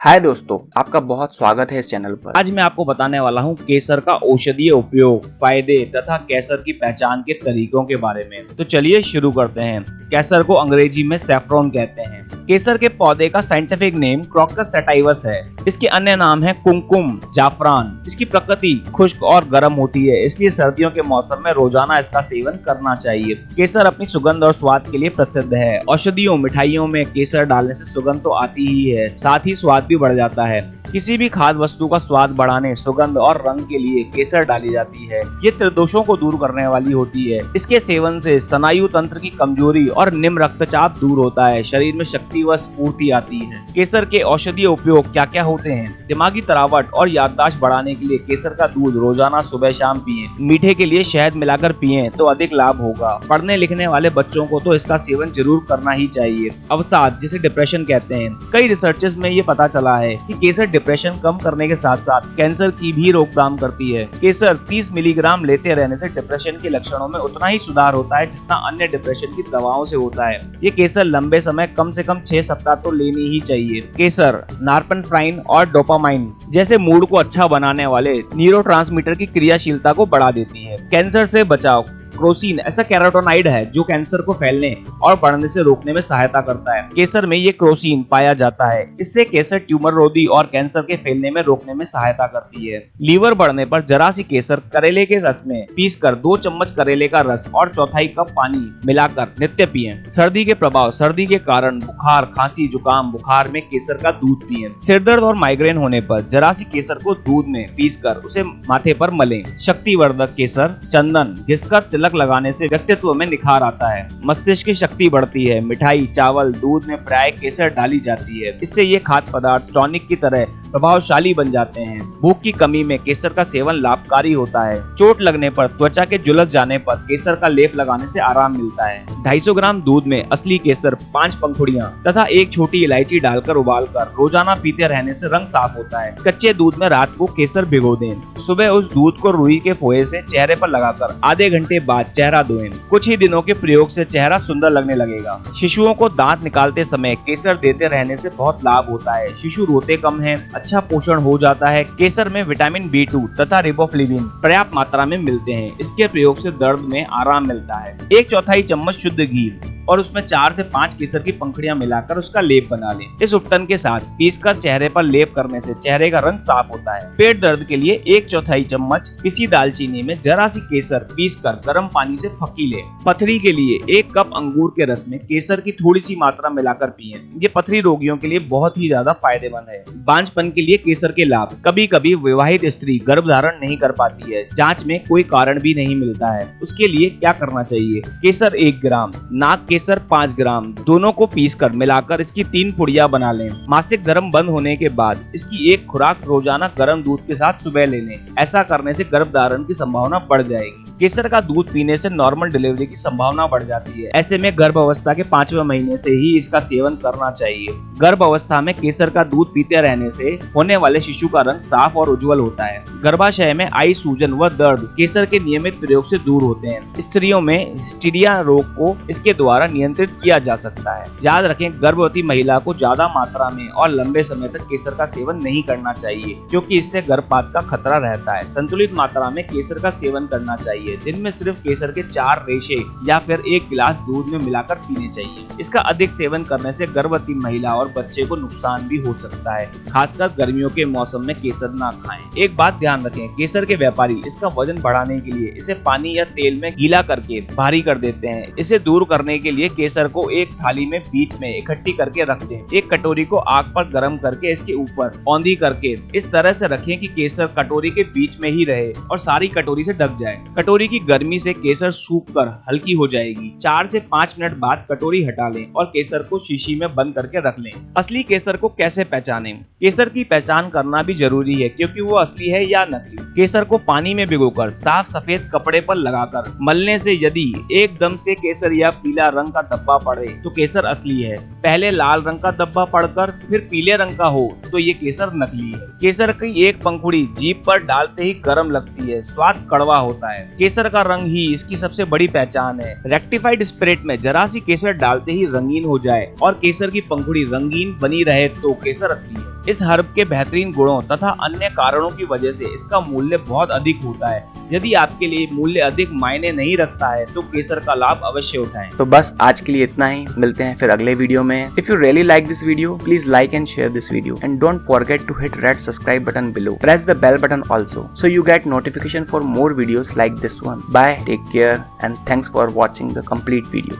हाय दोस्तों, आपका बहुत स्वागत है इस चैनल पर। आज मैं आपको बताने वाला हूँ केसर का औषधीय उपयोग, फायदे तथा केसर की पहचान के तरीकों के बारे में। तो चलिए शुरू करते हैं। केसर को अंग्रेजी में सैफरॉन कहते हैं। केसर के पौधे का साइंटिफिक नेम क्रोकस सैटाइवस है। इसके अन्य नाम है कुमकुम, जाफरान। इसकी प्रकृति खुश्क और गर्म होती है, इसलिए सर्दियों के मौसम में रोजाना इसका सेवन करना चाहिए। केसर अपनी सुगंध और स्वाद के लिए प्रसिद्ध है। औषधियों, मिठाइयों में केसर डालने से सुगंध तो आती ही है, साथ ही स्वाद भी बढ़ जाता है। किसी भी खाद्य वस्तु का स्वाद बढ़ाने, सुगंध और रंग के लिए केसर डाली जाती है। ये त्रिदोषों को दूर करने वाली होती है। इसके सेवन से स्नायु तंत्र की कमजोरी और निम्न रक्तचाप दूर होता है। शरीर में शक्ति व स्फूर्ति आती है। केसर के औषधीय उपयोग क्या क्या होते हैं? दिमागी तरावट और याददाश्त बढ़ाने के लिए केसर का दूध रोजाना सुबह शाम पिए। मीठे के लिए शहद मिलाकर पिए तो अधिक लाभ होगा। पढ़ने लिखने वाले बच्चों को तो इसका सेवन जरूर करना ही चाहिए। अवसाद, जिसे डिप्रेशन कहते हैं, कई रिसर्चेस में ये पता चला है कि केसर डिप्रेशन कम करने के साथ साथ कैंसर की भी रोकथाम करती है। केसर 30 मिलीग्राम लेते रहने से डिप्रेशन के लक्षणों में उतना ही सुधार होता है जितना अन्य डिप्रेशन की दवाओं से होता है। ये केसर लंबे समय कम से कम 6 सप्ताह तो लेनी ही चाहिए। केसर नॉरपेनेफ्राइन और डोपामाइन जैसे मूड को अच्छा बनाने वाले न्यूरोट्रांसमीटर की क्रियाशीलता को बढ़ा देती है। कैंसर से बचाव, क्रोसिन ऐसा कैरोटीनॉइड है जो कैंसर को फैलने और बढ़ने से रोकने में सहायता करता है। केसर में ये क्रोसिन पाया जाता है। इससे केसर ट्यूमर रोधी और कैंसर के फैलने में रोकने में सहायता करती है। लीवर बढ़ने पर जरा सी केसर करेले के रस में पीसकर 2 चम्मच करेले का रस और 1/4 कप पानी मिलाकर नित्य पिएं। सर्दी के प्रभाव, सर्दी के कारण बुखार, खांसी, जुकाम, बुखार में केसर का दूध पिएं। सिरदर्द और माइग्रेन होने पर जरा सी केसर को दूध में पीसकर उसे माथे पर मलें। शक्तिवर्धक केसर, चंदन घिसकर तिलक लगाने से व्यक्तित्व में निखार आता है। मस्तिष्क की शक्ति बढ़ती है। मिठाई, चावल, दूध में प्राय केसर डाली जाती है। इससे ये खाद्य पदार्थ टॉनिक की तरह प्रभावशाली बन जाते हैं। भूख की कमी में केसर का सेवन लाभकारी होता है। चोट लगने पर, त्वचा के झुलस जाने पर केसर का लेप लगाने से आराम मिलता है। 250 ग्राम दूध में असली केसर, 5 पंखुड़ियां तथा 1 छोटी इलायची डालकर उबालकर रोजाना पीते रहने से रंग साफ होता है। कच्चे दूध में रात को केसर भिगो दें। सुबह उस दूध को रुई के फोए से चेहरे पर लगाकर आधे घंटे बाद चेहरा धोएं। कुछ ही दिनों के प्रयोग से चेहरा सुंदर लगने लगेगा। शिशुओं को दांत निकालते समय केसर देते रहने से बहुत लाभ होता है। शिशु रोते कम हैं, अच्छा पोषण हो जाता है। केसर में विटामिन B2 तथा रिबोफ्लेविन पर्याप्त मात्रा में मिलते हैं। इसके प्रयोग से दर्द में आराम मिलता है। 1/4 चम्मच शुद्ध घी और उसमें 4 से 5 केसर की पंखुड़ियां मिलाकर उसका लेप बना लें। इस उपटन के साथ पीसकर चेहरे पर लेप करने से चेहरे का रंग साफ होता है। पेट दर्द के लिए 1/4 चम्मच पिसी दालचीनी में जरा सी केसर पीसकर गर्म पानी से फकी ले। पथरी के लिए 1 कप अंगूर के रस में केसर की थोड़ी सी मात्रा मिलाकर पिए। ये पथरी रोगियों के लिए बहुत ही ज्यादा फायदेमंद है। बांझपन के लिए केसर के लाभ, कभी कभी विवाहित स्त्री गर्भ धारण नहीं कर पाती है, जांच में कोई कारण भी नहीं मिलता है, उसके लिए क्या करना चाहिए? केसर 1 ग्राम, नाग केसर 5 ग्राम, दोनों को पीसकर मिलाकर इसकी 3 पुड़िया बना लें। मासिक धर्म बंद होने के बाद इसकी 1 खुराक रोजाना गर्म दूध के साथ सुबह ले लें। ऐसा करने से गर्भ धारण की संभावना बढ़ जाएगी। केसर का दूध पीने से नॉर्मल डिलीवरी की संभावना बढ़ जाती है। ऐसे में गर्भ अवस्था के 5वें महीने से ही इसका सेवन करना चाहिए। गर्भ अवस्था में केसर का दूध पीते रहने से होने वाले शिशु का रंग साफ और उज्जवल होता है। गर्भाशय में आई सूजन व दर्द केसर के नियमित प्रयोग से दूर होते हैं। स्त्रियों में हिस्टीरिया रोग को इसके द्वारा नियंत्रित किया जा सकता है। याद रखें, गर्भवती महिला को ज्यादा मात्रा में और लंबे समय तक केसर का सेवन नहीं करना चाहिए, क्योंकि इससे गर्भपात का खतरा रहता है। संतुलित मात्रा में केसर का सेवन करना चाहिए। दिन में सिर्फ केसर के 4 रेशे या फिर 1 गिलास दूध में मिलाकर पीने चाहिए। इसका अधिक सेवन करने से गर्भवती महिला और बच्चे को नुकसान भी हो सकता है। खासकर गर्मियों के मौसम में केसर ना खाएं। एक बात ध्यान रखें, केसर के व्यापारी इसका वजन बढ़ाने के लिए इसे पानी या तेल में गीला करके भारी कर देते हैं। इसे दूर करने के लिए केसर को एक थाली में बीच में इकट्ठी करके रख दें। एक कटोरी को आग पर गर्म करके इसके ऊपर औंधी करके इस तरह से रखें कि केसर कटोरी के बीच में ही रहे और सारी कटोरी से ढक जाए। कटोरी की गर्मी से केसर सूखकर हल्की हो जाएगी। 4 से 5 मिनट बाद कटोरी हटा लें और केसर को शीशी में बंद करके रख लें। असली केसर को कैसे पहचानें? केसर की पहचान करना भी जरूरी है, क्योंकि वो असली है या नकली। केसर को पानी में भिगोकर साफ सफेद कपड़े पर लगाकर मलने से यदि एकदम से केसर या पीला रंग का धब्बा पड़े तो केसर असली है। पहले लाल रंग का धब्बा पड़कर फिर पीले रंग का हो तो ये केसर नकली है। केसर की एक पंखुड़ी जीभ पर डालते ही गर्म लगती है, स्वाद कड़वा होता है। केसर का रंग ही इसकी सबसे बड़ी पहचान है। रेक्टिफाइड स्पिरिट में जरा सी केसर डालते ही रंगीन हो जाए और केसर की पंखुड़ी रंगीन बनी रहे तो केसर असली है। इस हर्ब के बेहतरीन गुणों तथा अन्य कारणों की वजह से इसका मूल्य बहुत अधिक होता है। यदि आपके लिए मूल्य अधिक मायने नहीं रखता है तो केसर का लाभ अवश्य उठाएं। तो बस आज के लिए इतना ही, मिलते हैं फिर अगले वीडियो में। If you really like this video, please like and share this video and don't forget to hit red subscribe button below. Press the bell button also so you get notification for more videos like this one. Bye, take care and thanks for watching the complete video.